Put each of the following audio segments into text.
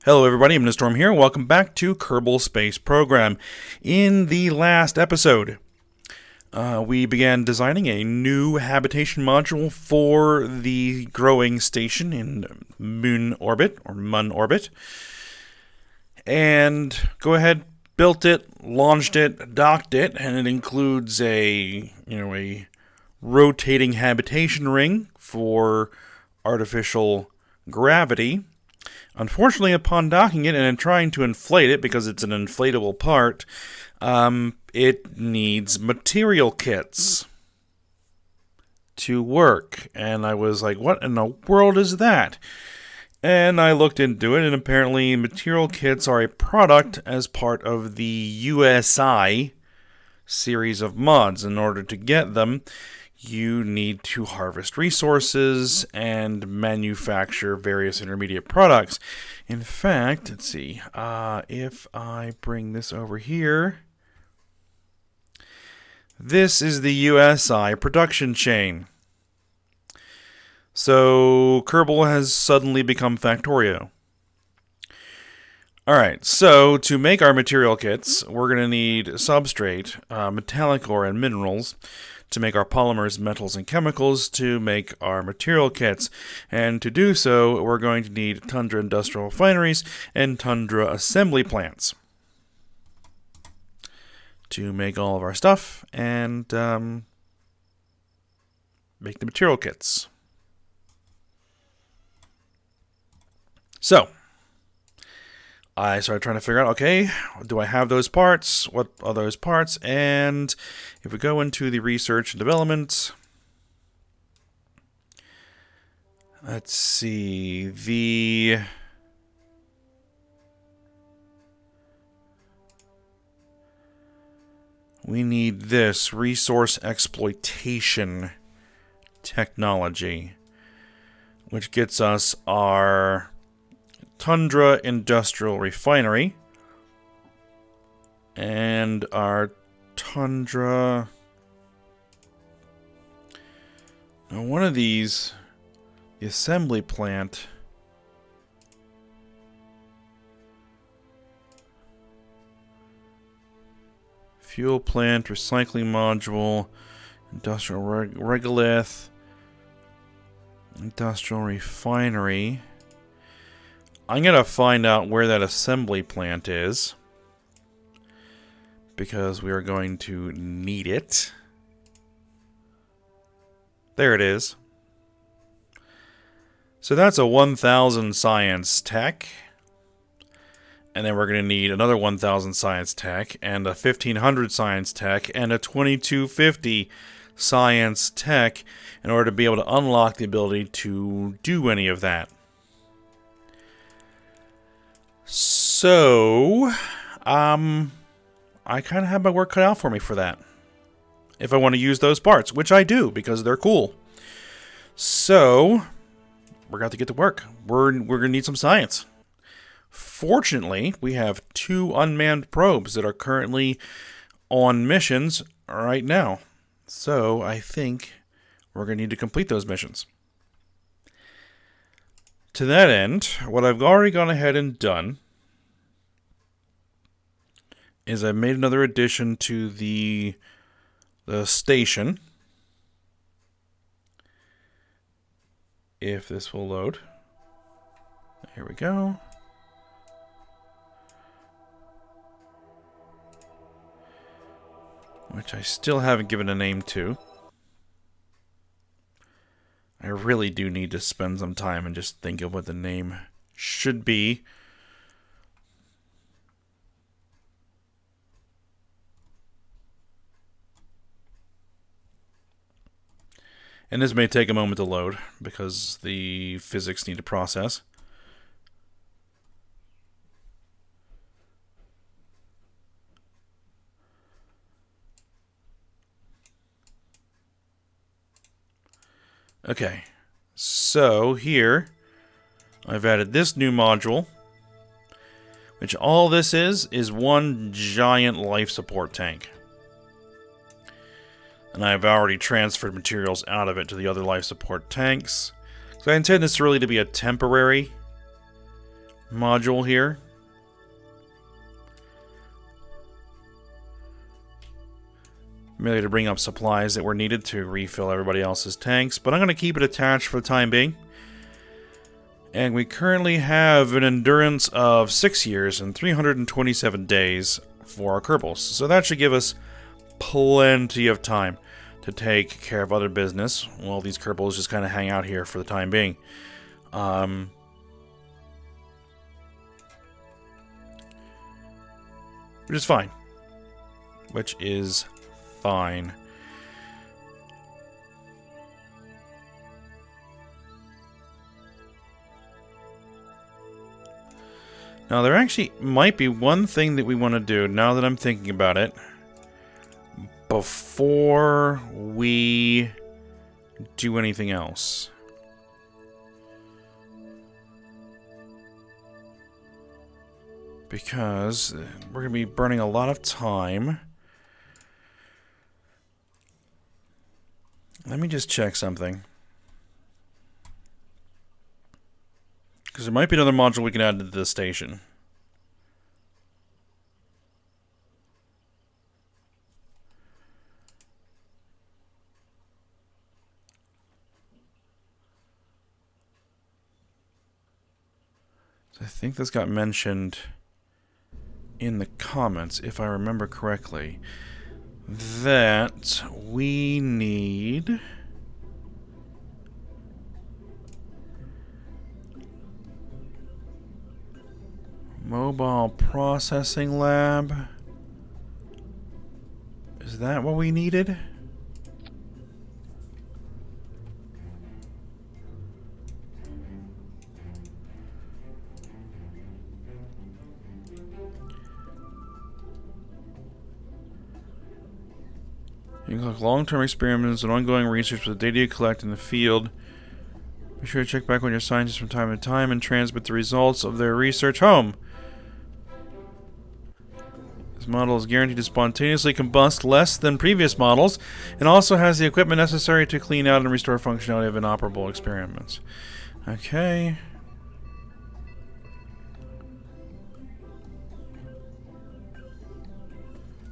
Hello everybody, I'm Storm here. Welcome back to Kerbal Space program. In the last episode, we began designing a new habitation module for the growing station in Moon orbit, or Mun orbit. And go ahead, built it, launched it, docked it, and it includes a rotating habitation ring for artificial gravity. Unfortunately, upon docking it and trying to inflate it, because it's an inflatable part, it needs material kits to work. And I was like, what in the world is that? And I looked into it, and apparently material kits are a product as part of the USI series of mods. In order to get them, you need to harvest resources and manufacture various intermediate products. In fact, let's see, if I bring this over here, this is the USI production chain. So Kerbal has suddenly become Factorio. Alright, so to make our material kits, we're going to need substrate, metallic ore, and minerals to make our polymers, metals, and chemicals to make our material kits. And to do so, we're going to need tundra industrial refineries and tundra assembly plants to make all of our stuff and make the material kits. So I started trying to figure out, okay, do I have those parts? What are those parts? And if we go into the research and development, let's see, we need this resource exploitation technology, which gets us our Tundra Industrial Refinery and our Tundra. Now, one of these, the assembly plant, fuel plant, recycling module, industrial regolith, industrial refinery. I'm going to find out where that assembly plant is, because we are going to need it. There it is. So that's a 1000 science tech. And then we're going to need another 1000 science tech, and a 1500 science tech, and a 2250 science tech in order to be able to unlock the ability to do any of that. So, I kind of have my work cut out for me for that. If I want to use those parts, which I do, because they're cool. So, we're going to get to work. We're going to need some science. Fortunately, we have 2 unmanned probes that are currently on missions right now. So, I think we're going to need to complete those missions. To that end, what I've already gone ahead and done is I made another addition to the station. If this will load. Here we go. Which I still haven't given a name to. I really do need to spend some time and just think of what the name should be. And this may take a moment to load, because the physics need to process. Okay, so here I've added this new module, which all this is one giant life support tank. And I've already transferred materials out of it to the other life support tanks. So I intend this really to be a temporary module here. Merely to bring up supplies that were needed to refill everybody else's tanks, but I'm going to keep it attached for the time being. And we currently have an endurance of 6 years and 327 days for our Kerbals. So that should give us plenty of time to take care of other business while these Kerbals just kind of hang out here for the time being. Which is fine. Which is fine. Now, there actually might be one thing that we want to do, now that I'm thinking about it, before we do anything else. Because we're going to be burning a lot of time. Let me just check something. Because there might be another module we can add to the station. So I think this got mentioned in the comments, if I remember correctly, that we need mobile processing lab. Is that what we needed? You can long-term experiments and ongoing research with the data you collect in the field. Be sure to check back on your scientists from time to time and transmit the results of their research home. This model is guaranteed to spontaneously combust less than previous models, and also has the equipment necessary to clean out and restore functionality of inoperable experiments. Okay.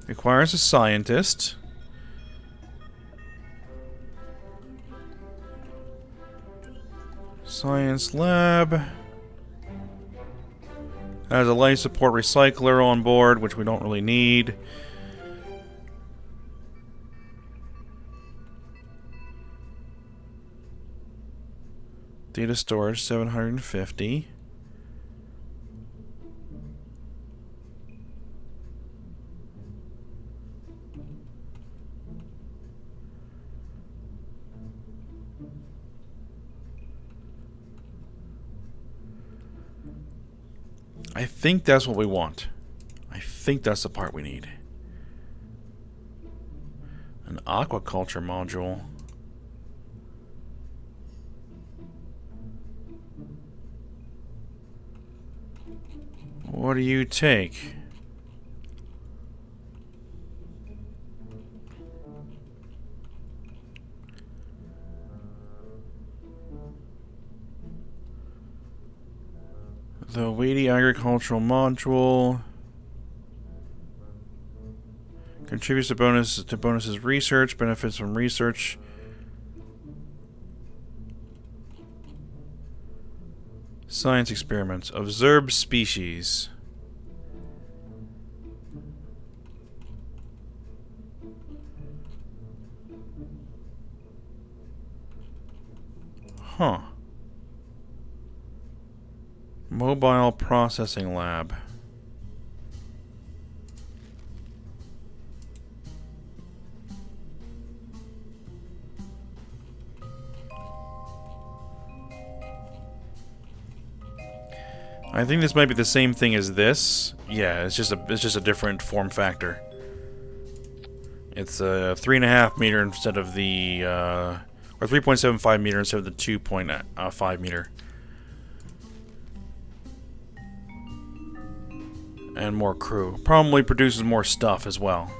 Requires a scientist. Science lab. Has a life support recycler on board, which we don't really need. Data storage, 750. I think that's what we want. I think that's the part we need. An aquaculture module. What do you take? The weighty agricultural module contributes to bonuses research, benefits from research. Science experiments. Observed species. Huh. Mobile processing lab. I think this might be the same thing as this. Yeah, it's just a different form factor. It's a 3.5 meter instead of the or 3.75 meter instead of the 2.5 meter. And more crew. Probably produces more stuff as well.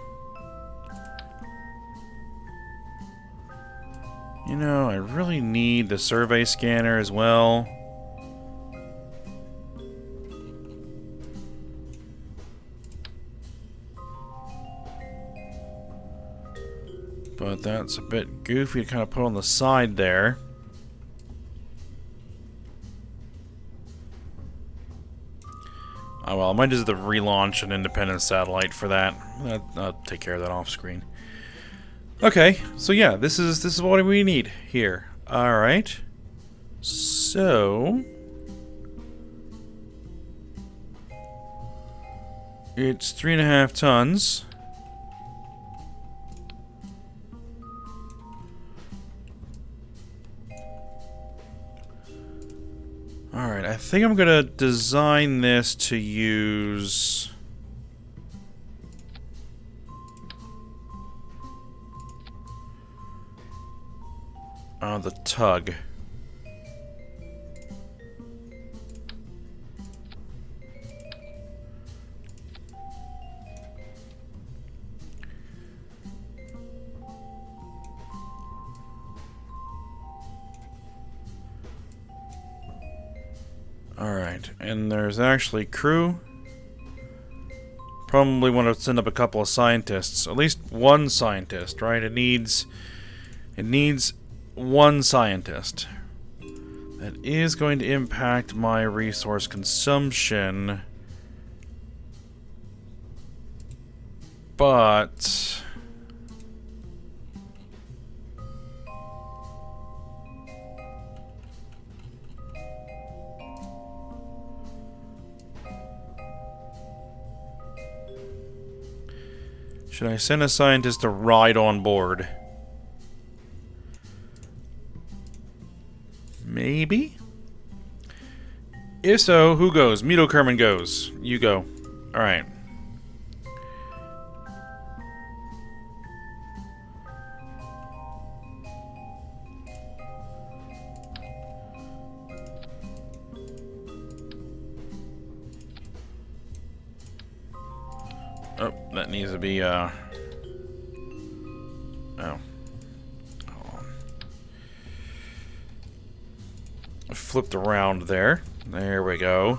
You know, I really need the survey scanner as well. but that's a bit goofy to kind of put on the side there. Oh well, I might just have to relaunch an independent satellite for that. I'll take care of that off screen. Okay, so yeah, this is what we need here. All right, so it's 3.5 tons. Alright, I think I'm gonna design this to use the tug. Alright, and there's actually crew. Probably want to send up a couple of scientists. At least one scientist, right? It needs one scientist. That is going to impact my resource consumption. But should I send a scientist to ride on board? Maybe? If so, who goes? Mito Kerman goes. You go. Alright. Oh, that needs to be, oh. Hold on. Flipped around there. There we go.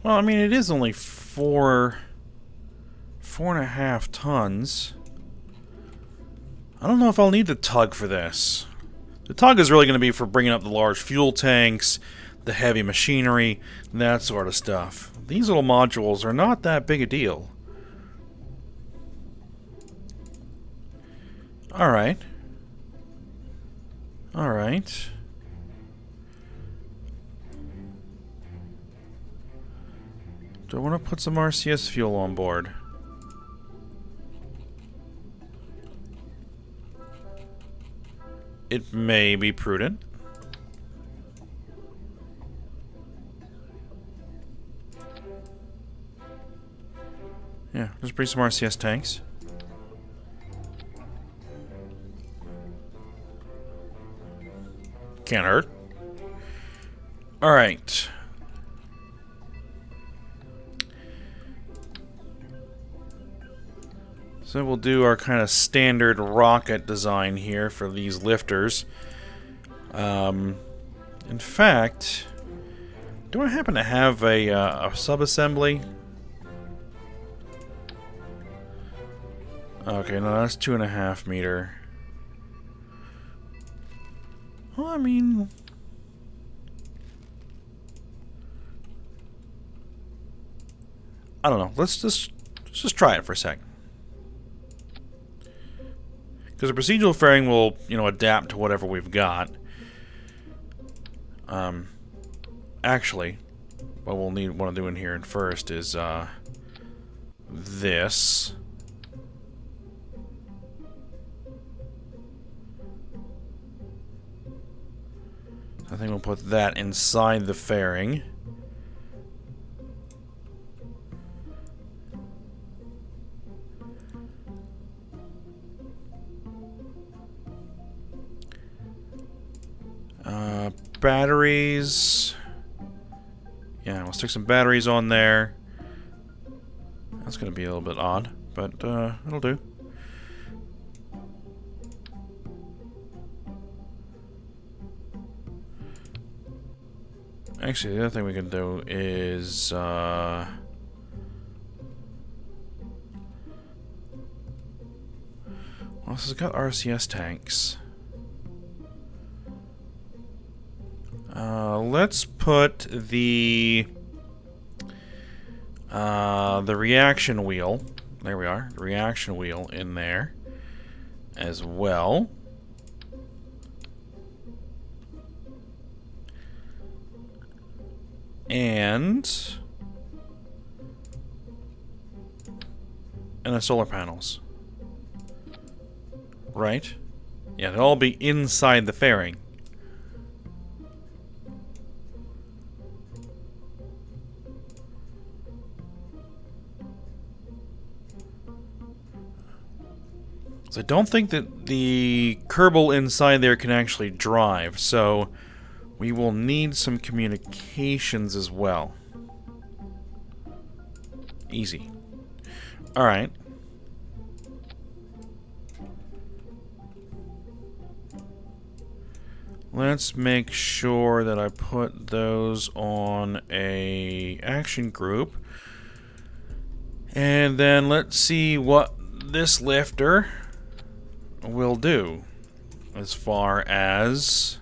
Well, I mean, it is only 4.5 tons. I don't know if I'll need the tug for this. The tug is really going to be for bringing up the large fuel tanks, the heavy machinery, that sort of stuff. These little modules are not that big a deal. Alright. Alright. Do I want to put some RCS fuel on board? It may be prudent. Yeah, just bring some RCS tanks. Can't hurt. Alright. So we'll do our kind of standard rocket design here for these lifters. In fact, do I happen to have a sub-assembly? Okay, no, that's 2.5 meter. Well, I mean, I don't know. Let's just try it for a sec. Because the procedural fairing will, adapt to whatever we've got. Actually, what we'll want to do in here first is this. I think we'll put that inside the fairing. Batteries. Yeah, we'll stick some batteries on there. That's going to be a little bit odd, but it'll do. Actually, the other thing we can do is well, this has got RCS tanks. Let's put the reaction wheel. There we are. The reaction wheel in there as well. And the solar panels. Right? Yeah, they'll all be inside the fairing. So I don't think that the Kerbal inside there can actually drive, so we will need some communications as well. Easy. Alright. Let's make sure that I put those on a action group. And then let's see what this lifter will do as far as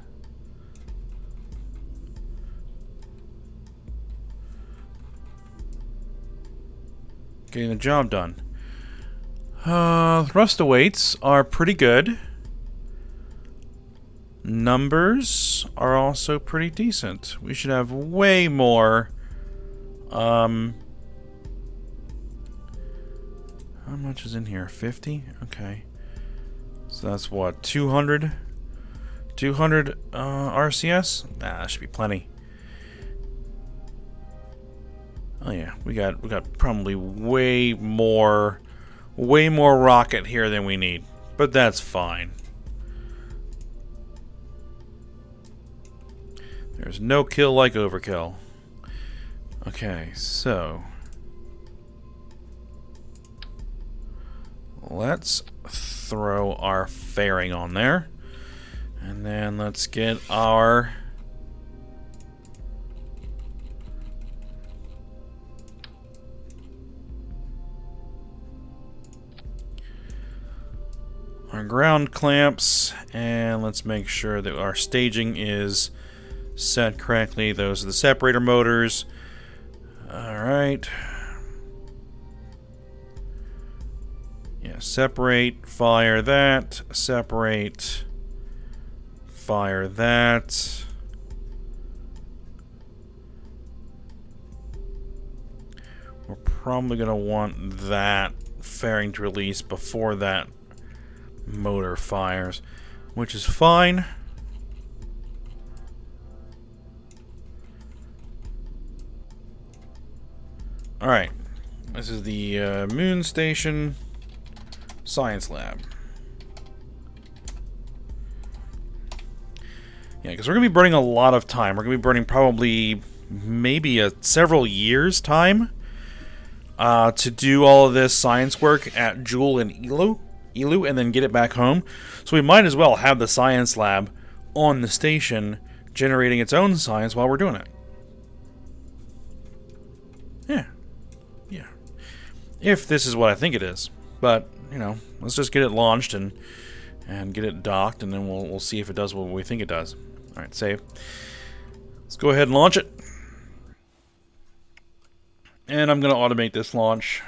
getting the job done. Thrust weights are pretty good. Numbers are also pretty decent. We should have way more. How much is in here? 50? Okay. So that's what, 200? 200 RCS? Nah, that should be plenty. Oh yeah, we got probably way more rocket here than we need, but that's fine. There's no kill like overkill. Okay, so let's throw our fairing on there, and then let's get our ground clamps, and let's make sure that our staging is set correctly. Those are the separator motors. Alright. Yeah, separate, fire that, separate, fire that. We're probably going to want that fairing to release before that motor fires, which is fine. Alright, this is the Moon Station Science Lab. Yeah, because we're going to be burning a lot of time. We're going to be burning probably maybe several years' time to do all of this science work at Joule and Elu, and then get it back home. So we might as well have the science lab on the station generating its own science while we're doing it. Yeah. Yeah. If this is what I think it is. But, you know, let's just get it launched and get it docked, and then we'll see if it does what we think it does. Alright, save. Let's go ahead and launch it. And I'm going to automate this launch.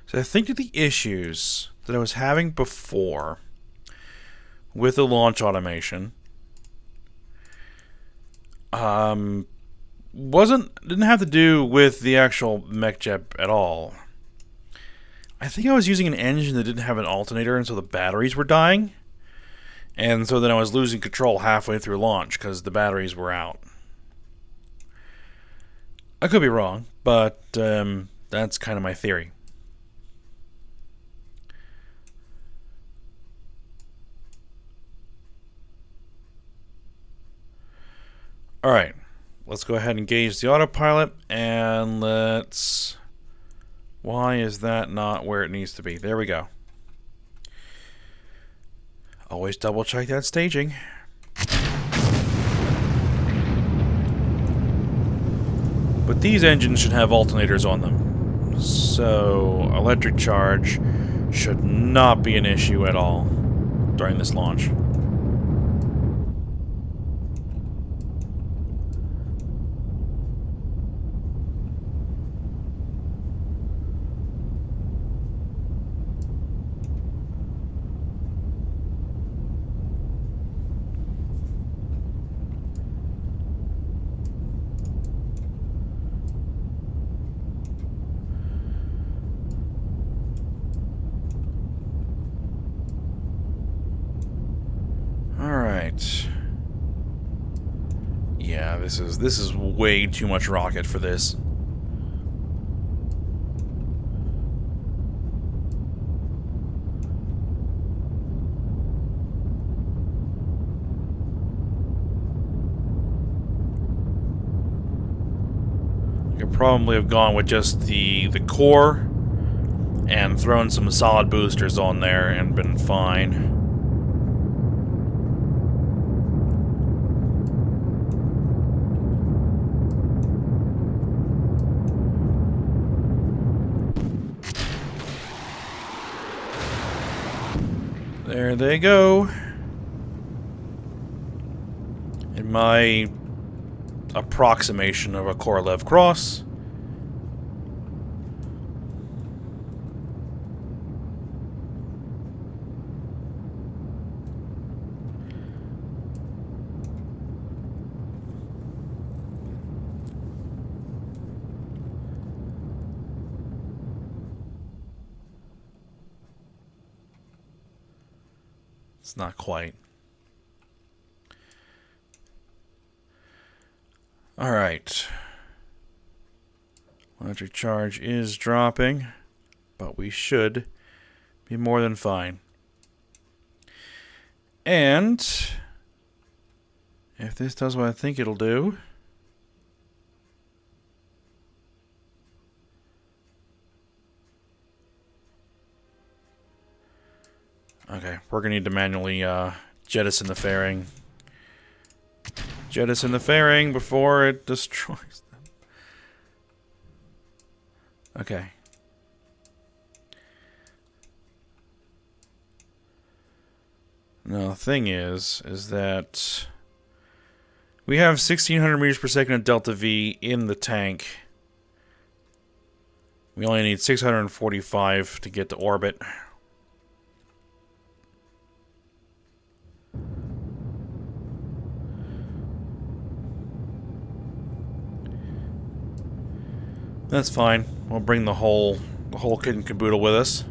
So I think that the issues that I was having before with the launch automation didn't have to do with the actual MechJeb at all. I think I was using an engine that didn't have an alternator, and so the batteries were dying. And so then I was losing control halfway through launch because the batteries were out. I could be wrong, but That's kind of my theory. Alright, let's go ahead and engage the autopilot, and let's... Why is that not where it needs to be? There we go. Always double check that staging. But these engines should have alternators on them, so electric charge should not be an issue at all during this launch. Yeah, this is way too much rocket for this. I could probably have gone with just the core and thrown some solid boosters on there and been fine. There they go. In my approximation of a Korolev cross. It's not quite. Alright. Electric charge is dropping, but we should be more than fine. And if this does what I think it'll do, okay, we're going to need to manually jettison the fairing. Jettison the fairing before it destroys them. Okay. Now, the thing is that we have 1600 meters per second of delta V in the tank. We only need 645 to get to orbit. That's fine. We'll bring the whole kit and caboodle with us.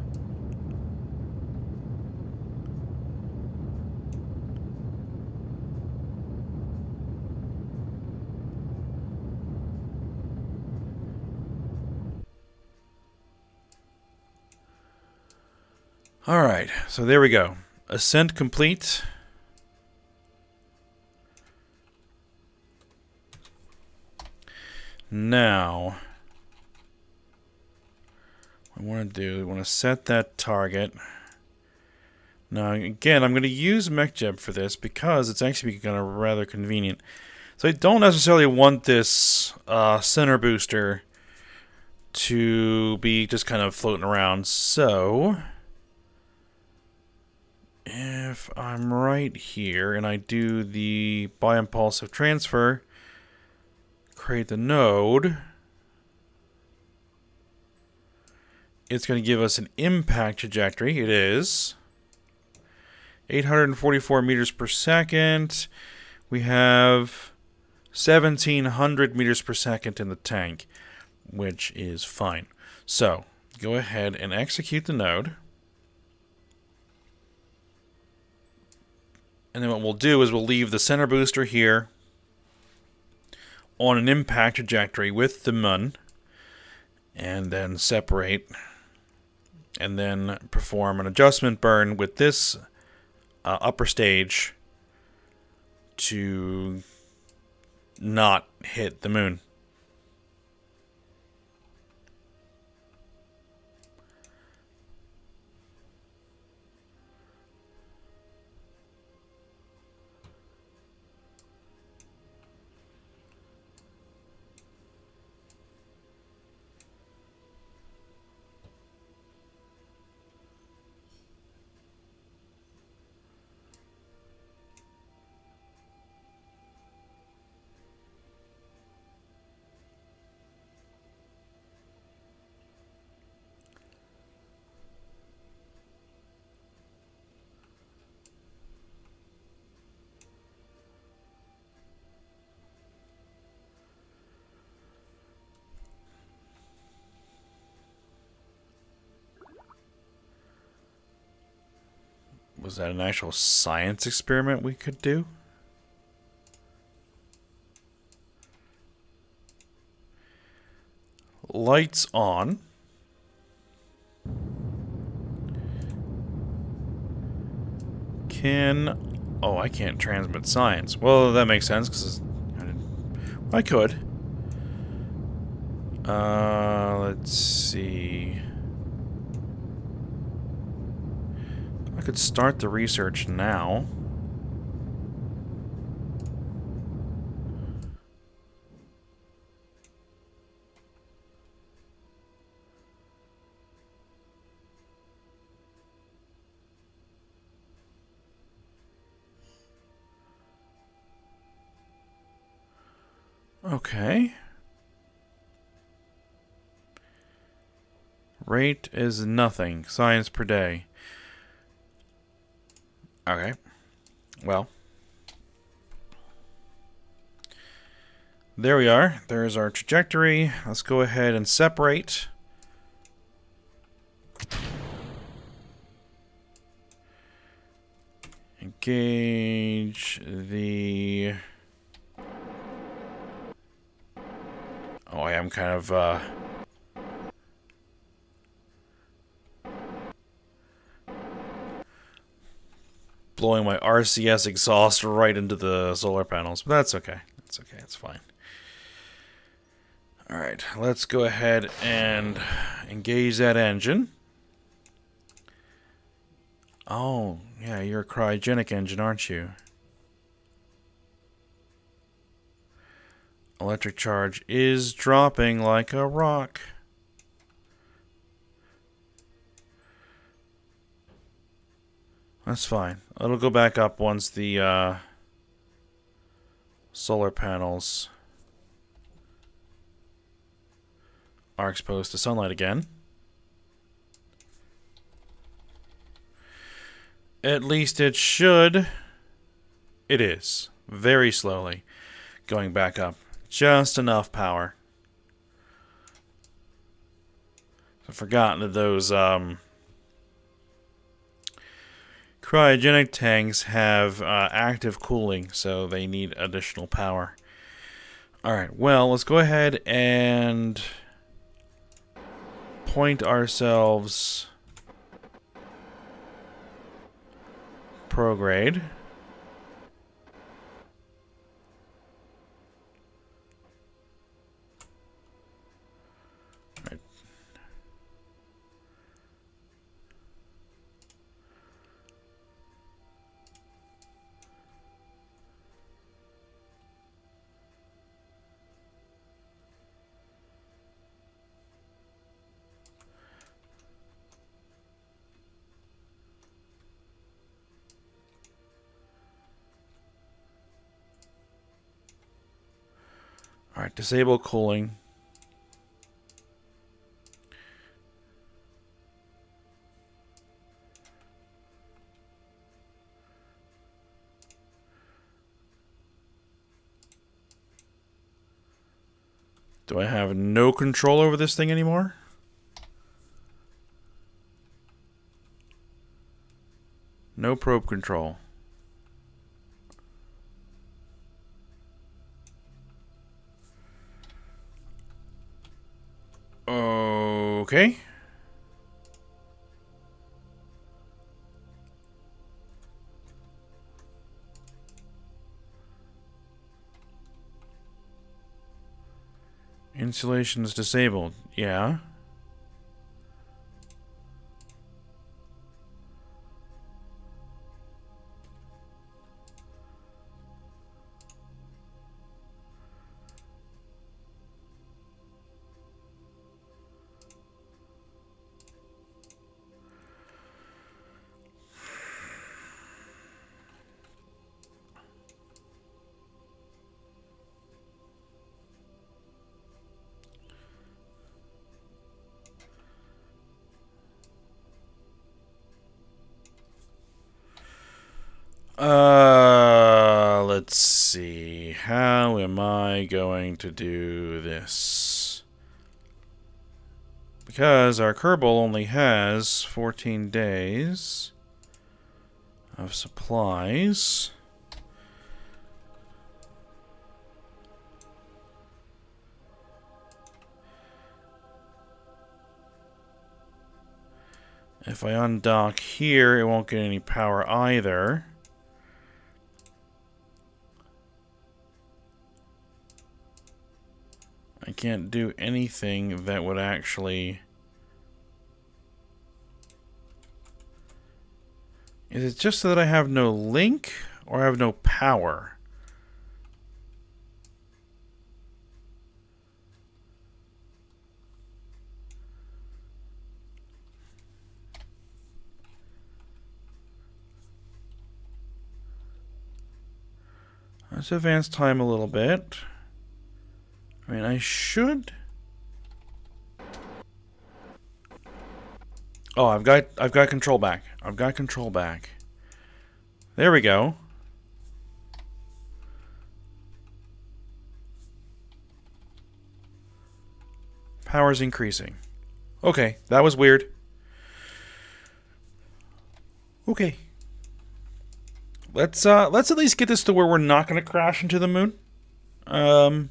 Alright, so there we go. Ascent complete. Now, what I want to do, I want to set that target. Now, again, I'm going to use MechJeb for this because it's actually kind of rather convenient. So I don't necessarily want this center booster to be just kind of floating around. So if I'm right here and I do the bi-impulsive transfer, create the node, it's going to give us an impact trajectory. It is 844 meters per second. We have 1700 meters per second in the tank, which is fine. So go ahead and execute the node. And then what we'll do is we'll leave the center booster here on an impact trajectory with the MUN. and then separate, and then perform an adjustment burn with this upper stage to not hit the moon. Was that an actual science experiment we could do? Lights on. Oh, I can't transmit science. Well, that makes sense, because I could. Let's see. I could start the research now. Okay. Rate is nothing. Science per day. Okay. Well. There we are. There's our trajectory. Let's go ahead and separate. Engage the... Oh, I am kind of, blowing my RCS exhaust right into the solar panels, but that's okay. That's okay. It's fine. Alright, let's go ahead and engage that engine. Oh, yeah, you're a cryogenic engine, aren't you? Electric charge is dropping like a rock. That's fine. It'll go back up once the solar panels are exposed to sunlight again. At least it should. It is. Very slowly. Going back up. Just enough power. I've forgotten that those cryogenic tanks have active cooling, so they need additional power. Alright, well, let's go ahead and point ourselves prograde. Alright, disable cooling. Do I have no control over this thing anymore? No probe control. Okay. Insulation is disabled. Yeah. Let's see. How am I going to do this? Because our Kerbal only has 14 days of supplies. If I undock here, it won't get any power either. I can't do anything that would actually... Is it just that I have no link, or I have no power? Let's advance time a little bit. I mean, I should... Oh, I've got control back. I've got control back. There we go. Power's increasing. Okay, that was weird. Okay. Let's at least get this to where we're not going to crash into the moon. Oh.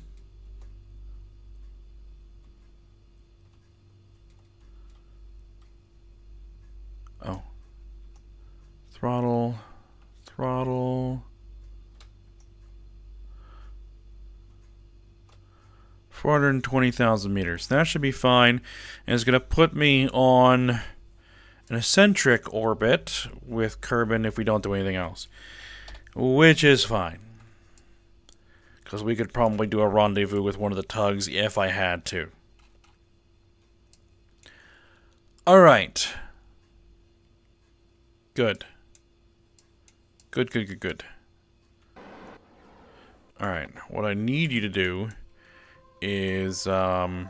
Throttle. 420,000 meters. That should be fine. And it's going to put me on an eccentric orbit with Kerbin if we don't do anything else. Which is fine. Because we could probably do a rendezvous with one of the tugs if I had to. Alright. Good. Good. Alright, what I need you to do is, I'm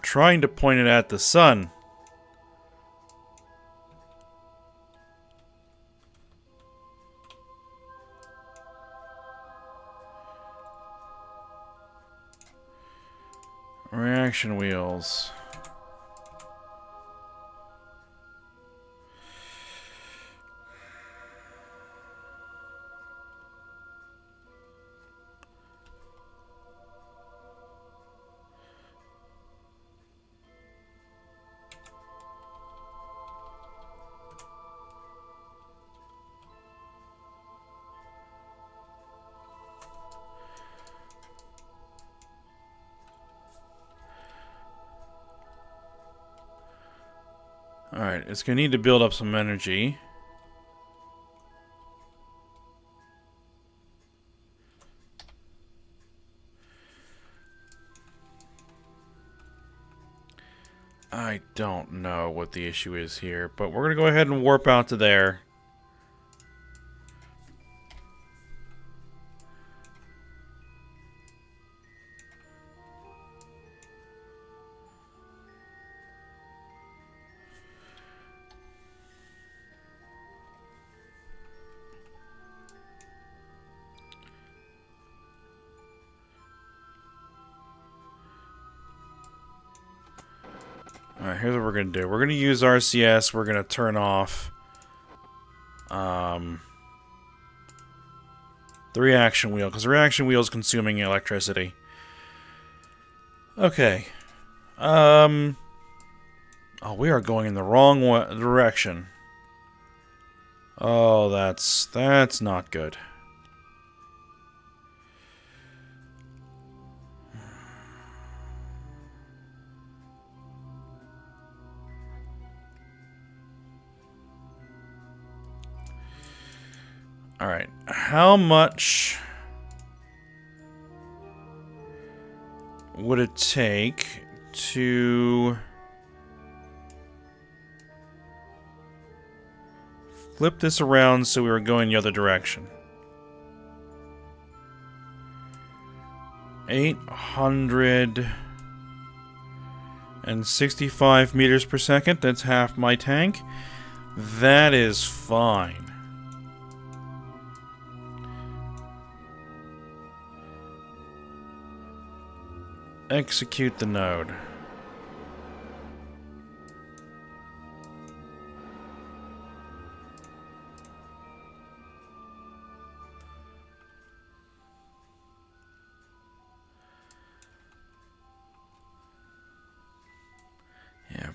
trying to point it at the sun. Reaction wheels. Alright, it's going to need to build up some energy. I don't know what the issue is here, but we're going to go ahead and warp out to there. Alright, here's what we're going to do. We're going to use RCS. We're going to turn off the reaction wheel, because the reaction wheel is consuming electricity. Okay. Oh, we are going in the wrong direction. Oh, that's not good. Alright, how much would it take to flip this around so we were going the other direction? 865 meters per second, that's half my tank. That is fine. Execute the node. Yeah.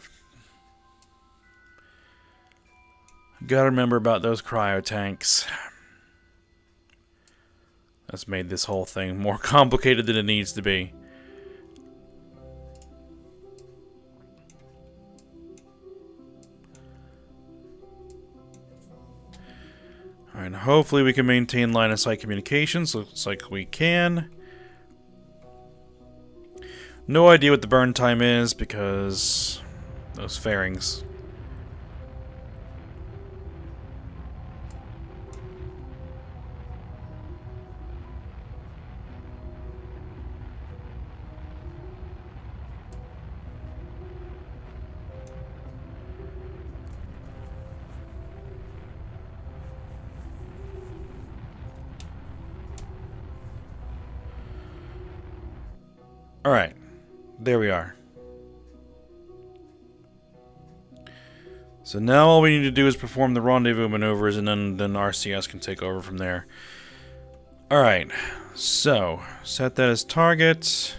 Gotta remember about those cryo tanks. That's made this whole thing more complicated than it needs to be. Alright, hopefully we can maintain line of sight communications. Looks like we can. No idea what the burn time is because those fairings. Alright, there we are. So now all we need to do is perform the rendezvous maneuvers, and then RCS can take over from there. Alright, so set that as target.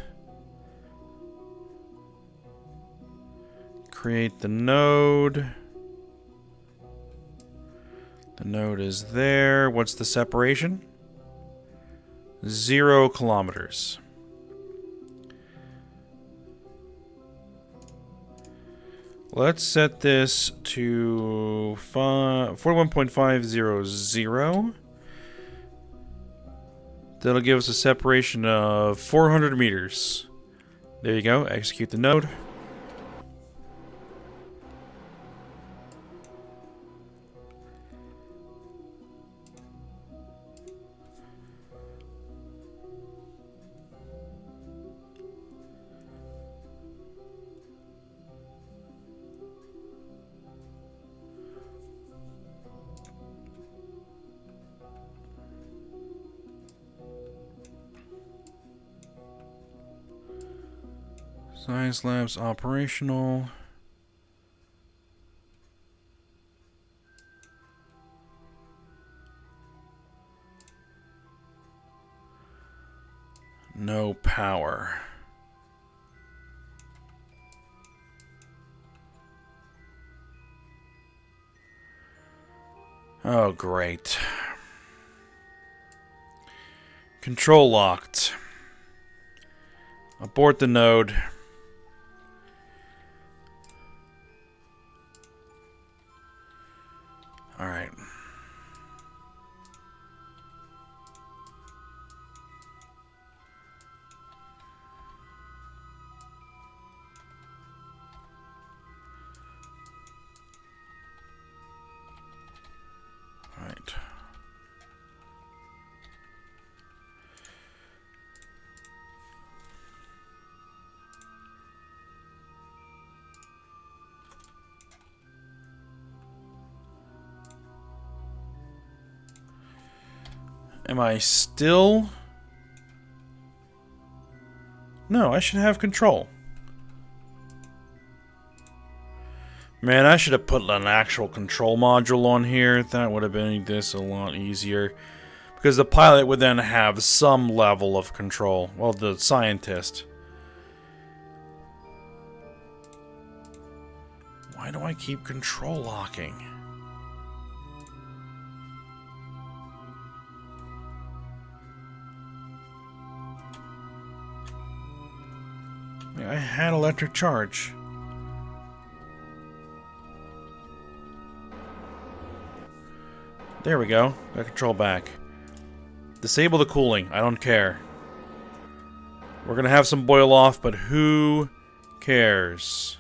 Create the node. The node is there. What's the separation? 0 kilometers. Let's set this to 41.500. That'll give us a separation of 400 meters. There you go. Execute the node. Science labs operational. No power. Oh, great. Control locked. Abort the node. All right. All right. Am I still? No, I should have control. Man, I should have put an actual control module on here. That would have made this a lot easier. Because the pilot would then have some level of control. Well, the scientist. Why do I keep control locking? I had electric charge. There we go. Got control back. Disable the cooling. I don't care. We're gonna have some boil off, but who cares?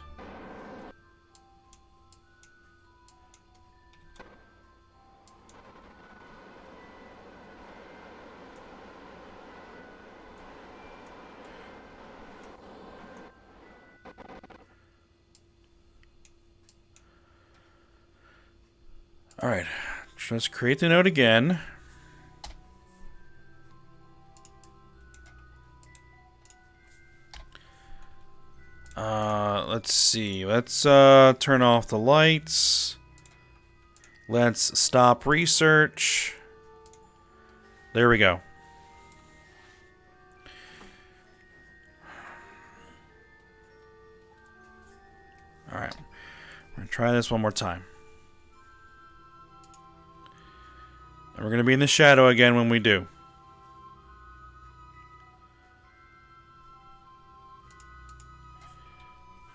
Alright, let's create the node again. Let's see. Let's turn off the lights. Let's stop research. There we go. Alright, we're going to try this one more time. And we're going to be in the shadow again when we do.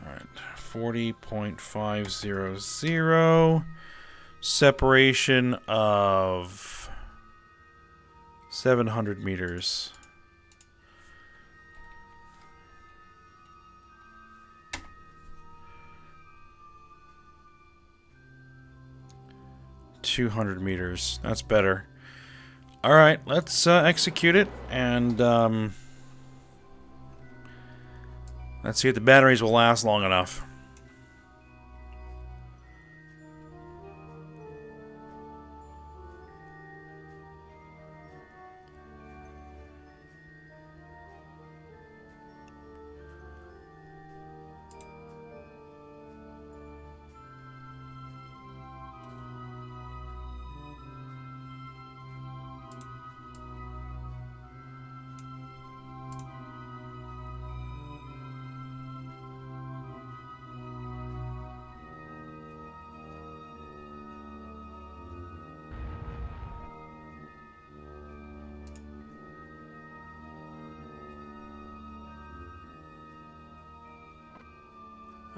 Alright, 40.500. Separation of 700 meters. $200 That's better. Alright, let's execute it, and let's see if the batteries will last long enough.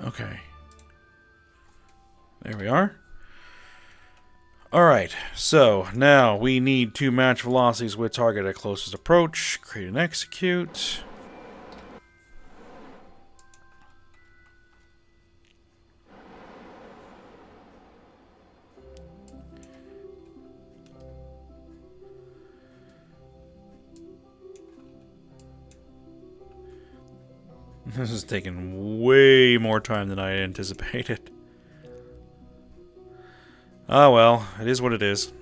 Okay. There we are. Alright, so now we need to match velocities with target at closest approach. Create and execute. This is taking way more time than I anticipated. Oh well, it is what it is.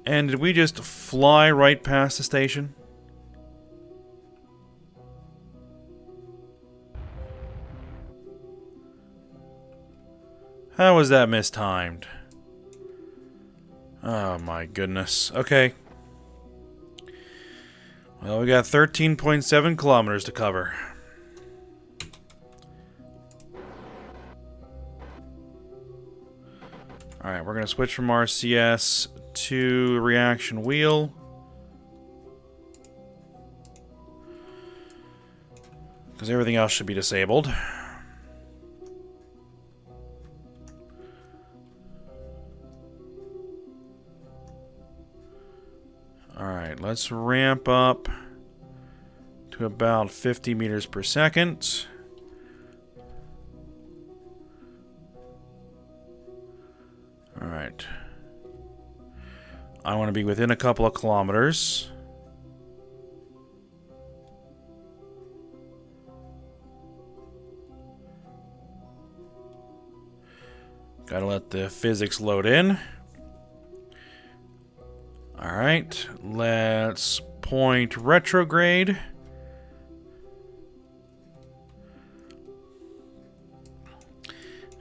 And did we just fly right past the station? How was that mistimed? Oh my goodness. Okay. Well, we got 13.7 kilometers to cover. Alright, we're going to switch from RCS to reaction wheel. Because everything else should be disabled. Alright, let's ramp up to about 50 meters per second. Alright. I want to be within a couple of kilometers. Gotta let the physics load in. Alright, let's point retrograde.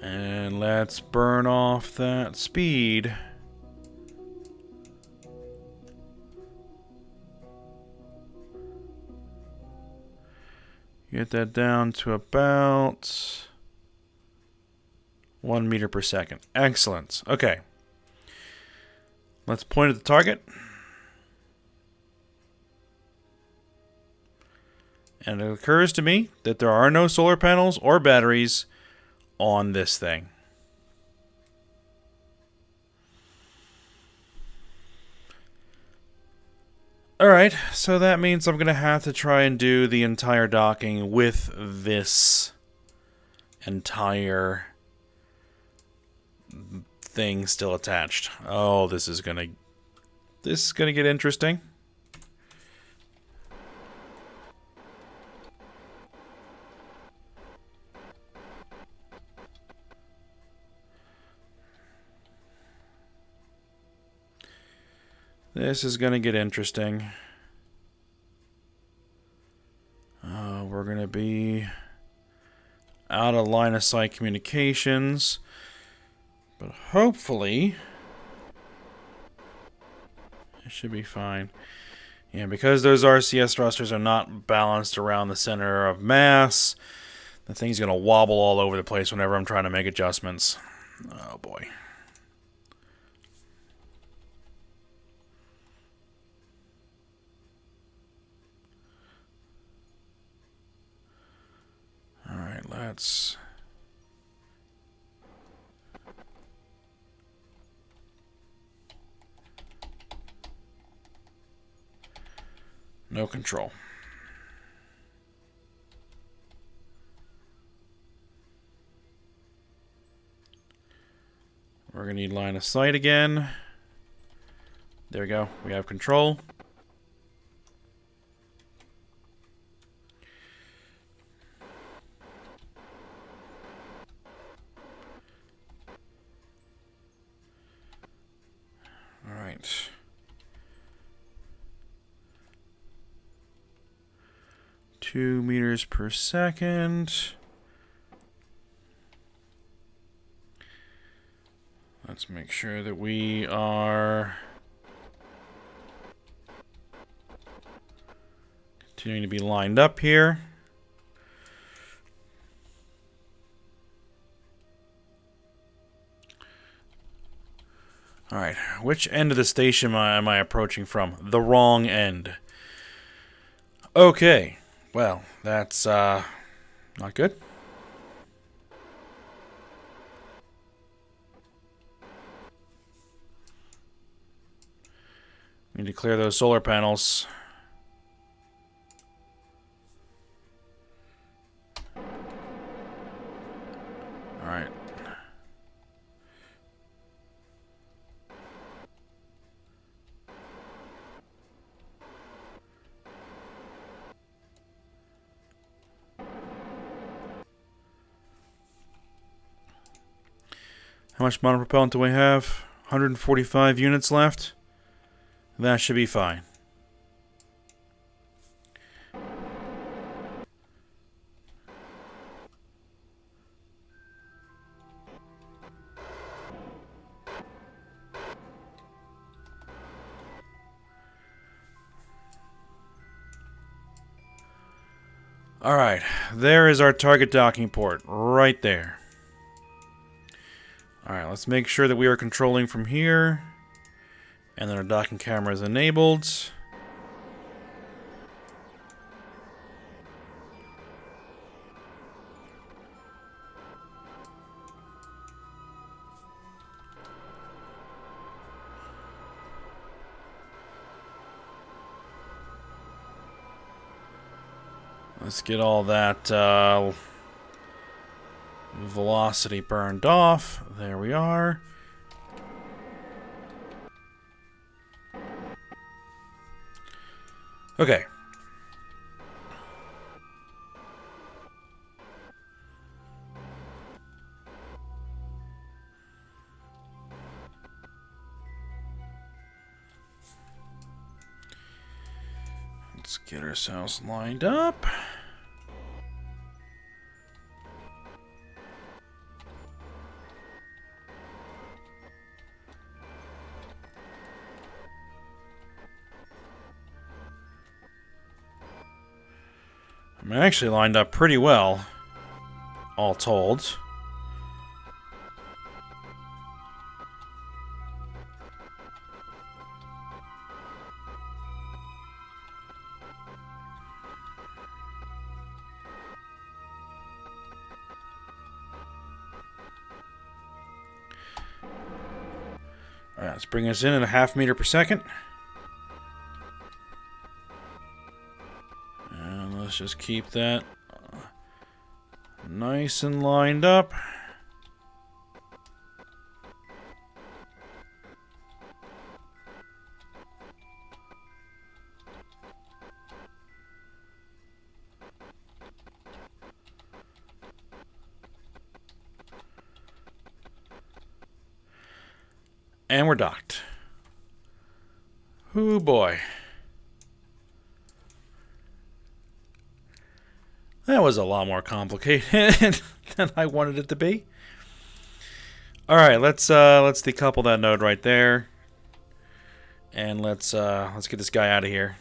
And let's burn off that speed. Get that down to about 1 meter per second. Excellent. Okay. Let's point at the target. And it occurs to me that there are no solar panels or batteries on this thing. Alright, so that means I'm going to have to try and do the entire docking with this entire thing still attached. Oh, this is gonna get interesting. This is gonna get interesting. We're gonna be out of line of sight communications. But hopefully, it should be fine. Yeah, because those RCS thrusters are not balanced around the center of mass, the thing's going to wobble all over the place whenever I'm trying to make adjustments. Oh boy. Alright, let's... No control. We're going to need line of sight again. There we go. We have control. All right. Two meters per second. Let's make sure that we are continuing to be lined up here. All right, which end of the station am I approaching from? The wrong end. Okay. Well, that's not good. We need to clear those solar panels. All right. How much monopropellant do we have? 145 units left. That should be fine. Alright, there is our target docking port, right there. Alright, let's make sure that we are controlling from here. And then our docking camera is enabled. Let's get all that velocity burned off. There we are. Okay. Get ourselves lined up. I'm actually lined up pretty well, all told. Alright, let's bring us in at a 0.5 meter per second. And let's just keep that nice and lined up. And we're docked. Ooh boy. That was a lot more complicated than I wanted it to be. Alright, let's decouple that node right there. And let's get this guy out of here.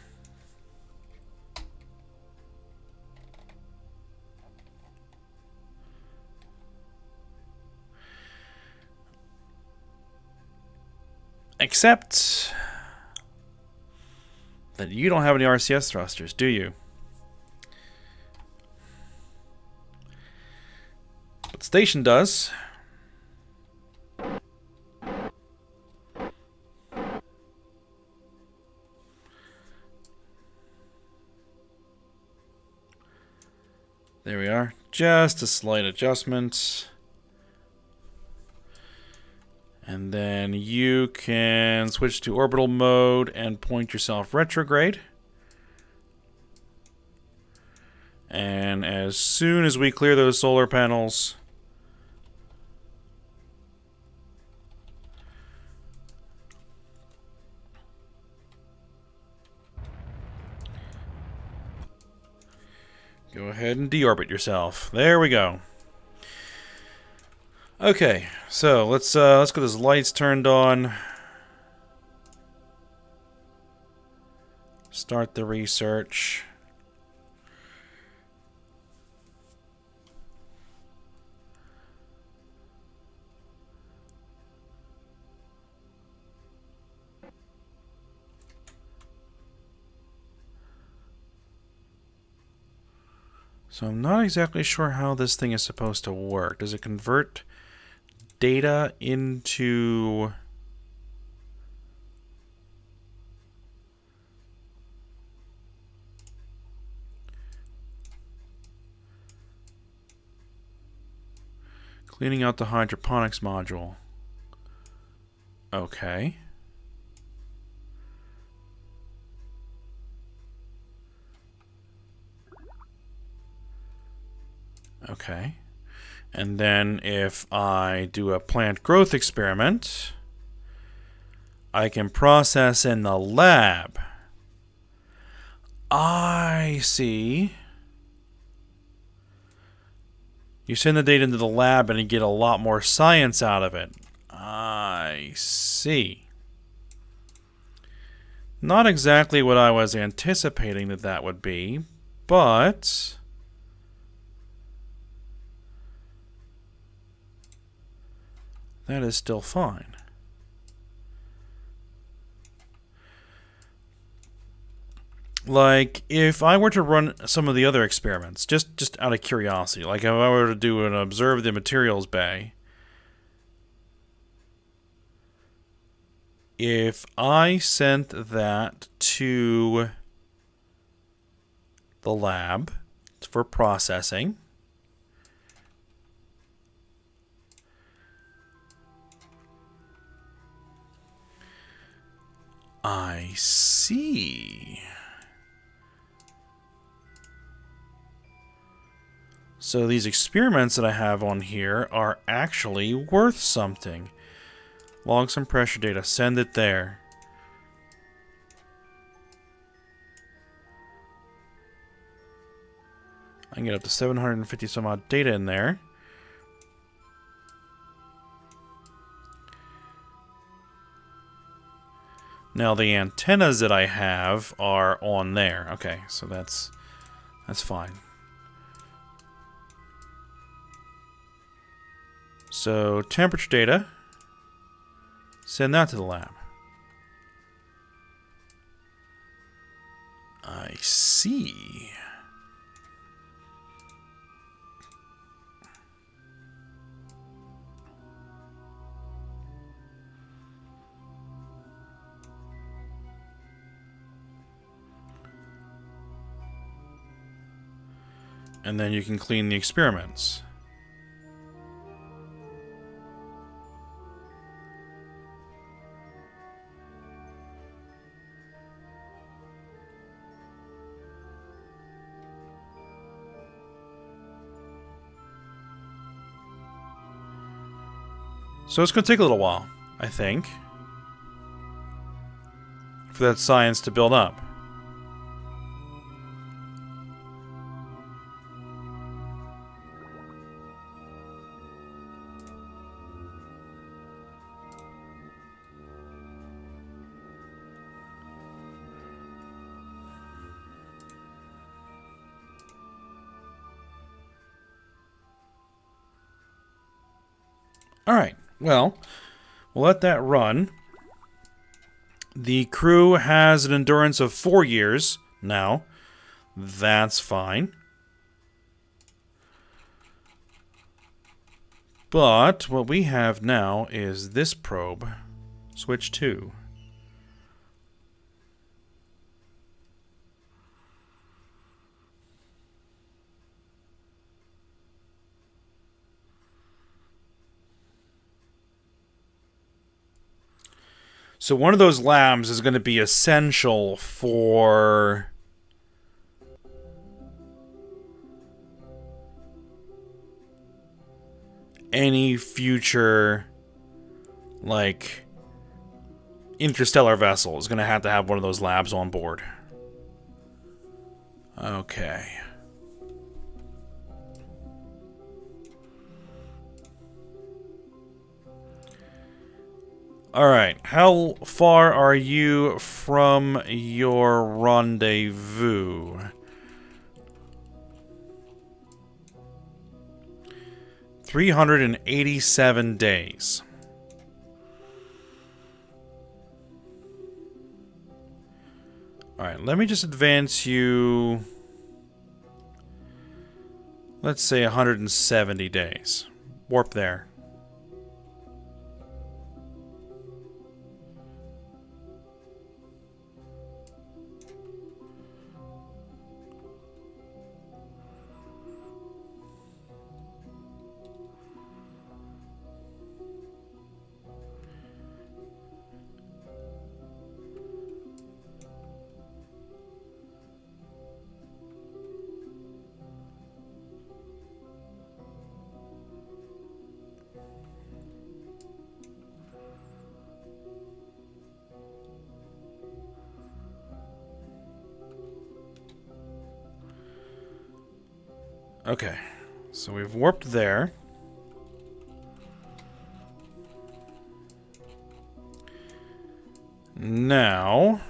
Except that you don't have any RCS thrusters, do you? But Station does. There we are. Just a slight adjustment. And then you can switch to orbital mode and point yourself retrograde. And as soon as we clear those solar panels, go ahead and deorbit yourself. There we go. Okay, so let's get those lights turned on. Start the research. So I'm not exactly sure how this thing is supposed to work. Does it convert data into cleaning out the hydroponics module? Okay. Okay. And then if I do a plant growth experiment, I can process in the lab. I see. You send the data into the lab and you get a lot more science out of it. I see. Not exactly what I was anticipating that would be, but that is still fine. Like, if I were to run some of the other experiments, just out of curiosity, like if I were to do an observe the materials bay, if I sent that to the lab for processing, I see. So these experiments that I have on here are actually worth something. Log some pressure data, send it there. I can get up to 750 some odd data in there. Now the antennas that I have are on there. Okay, so that's fine. So temperature data, send that to the lab. I see. And then you can clean the experiments. So it's going to take a little while, I think, for that science to build up. Alright, well, we'll let that run. The crew has an endurance of 4 years now. That's fine. But what we have now is this probe. Switch 2. So one of those labs is going to be essential for any future, like, interstellar vessel is going to have one of those labs on board. Okay. Alright, how far are you from your rendezvous? 387 days. Alright, let me just advance you, let's say 170 days. Warp there. Okay, so we've warped there. Now,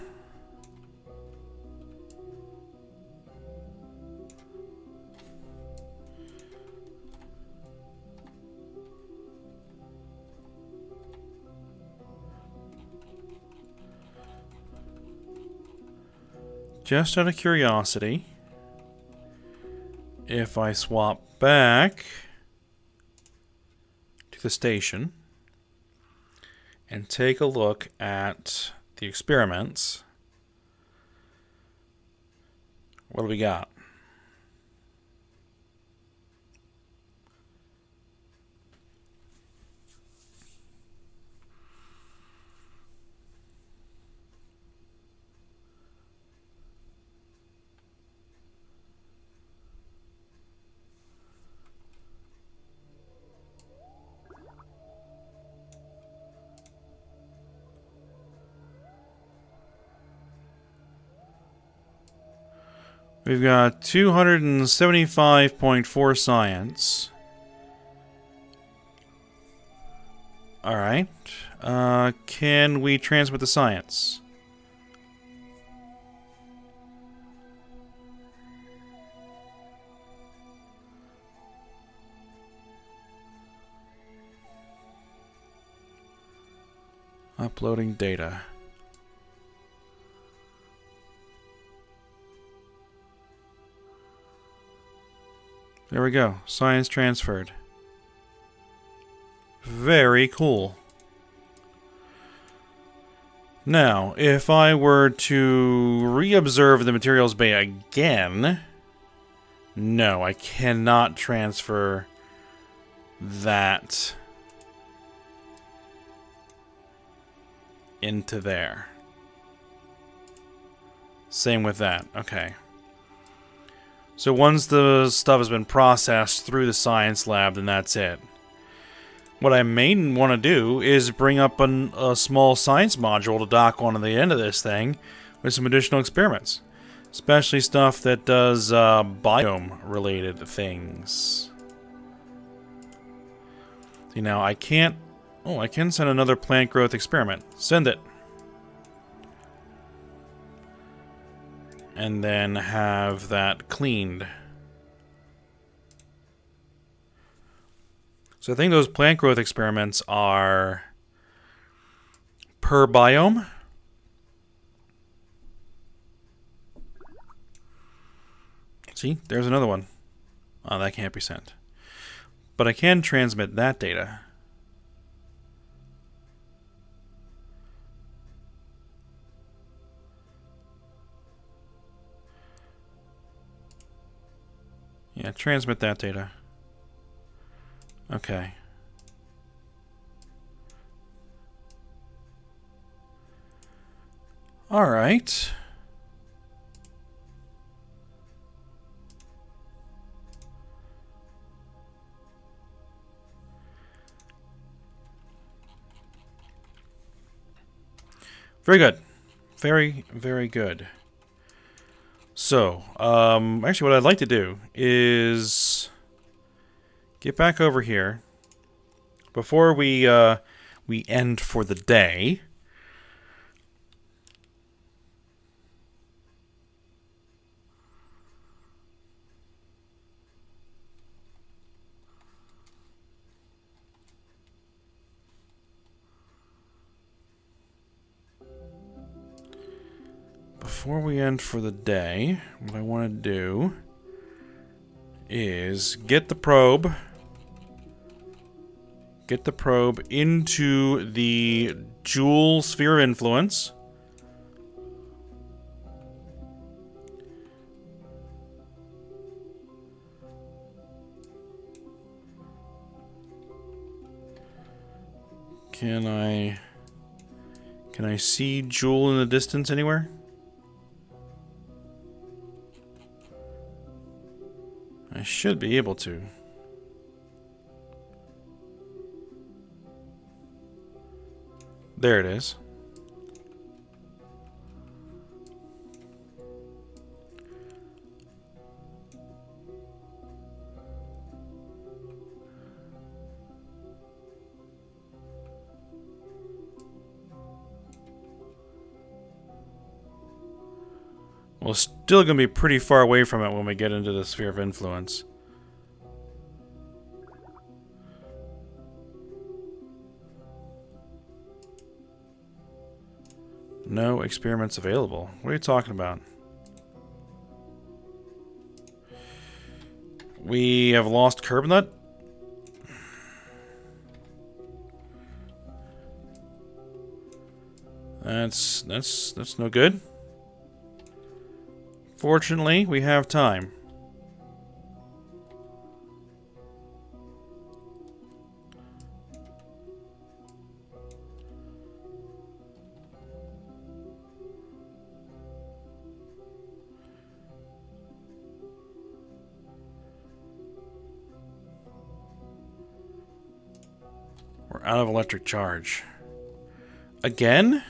just out of curiosity, if I swap back to the station and take a look at the experiments, what do we got? We've got 275.4 science. Alright. Can we transmit the science? Uploading data. There we go. Science transferred. Very cool. Now, if I were to re-observe the materials bay again... No, I cannot transfer that into there. Same with that. Okay. So once the stuff has been processed through the science lab, then that's it. What I may want to do is bring up a small science module to dock onto the end of this thing with some additional experiments. Especially stuff that does biome-related things. See, now I can't... Oh, I can send another plant growth experiment. Send it. And then have that cleaned. So I think those plant growth experiments are per biome. See, there's another one. Oh, that can't be sent. But I can transmit that data. Yeah, transmit that data. Okay. All right. Very good. Very, very good. So, actually what I'd like to do is get back over here before we end for the day. Before we end for the day, what I want to do is get the probe into the Joule sphere of influence. Can I see Joule in the distance anywhere? I should be able to. There it is. Well, still going to be pretty far away from it when we get into the sphere of influence. No experiments available. What are you talking about? We have lost Kerbal. That's no good. Fortunately, we have time. We're out of electric charge. Again?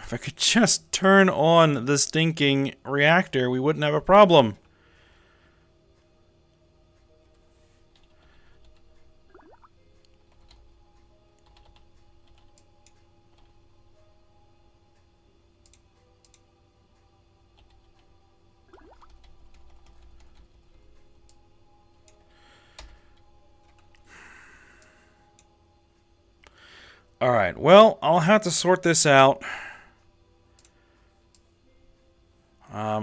If I could just turn on the stinking reactor, we wouldn't have a problem. Alright, well, I'll have to sort this out.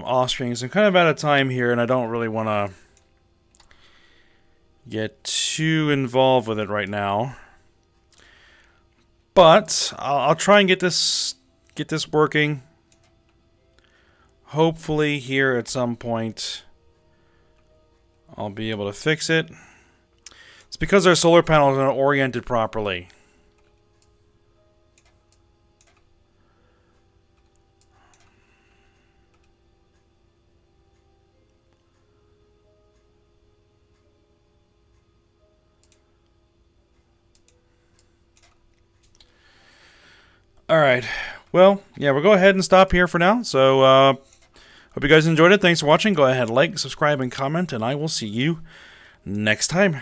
Off screen, I'm kind of out of time here, and I don't really want to get too involved with it right now. But I'll try and get this working. Hopefully here at some point I'll be able to fix it. It's because our solar panels are not oriented properly. Alright, well, yeah, we'll go ahead and stop here for now. So, hope you guys enjoyed it. Thanks for watching. Go ahead, like, subscribe, and comment, and I will see you next time.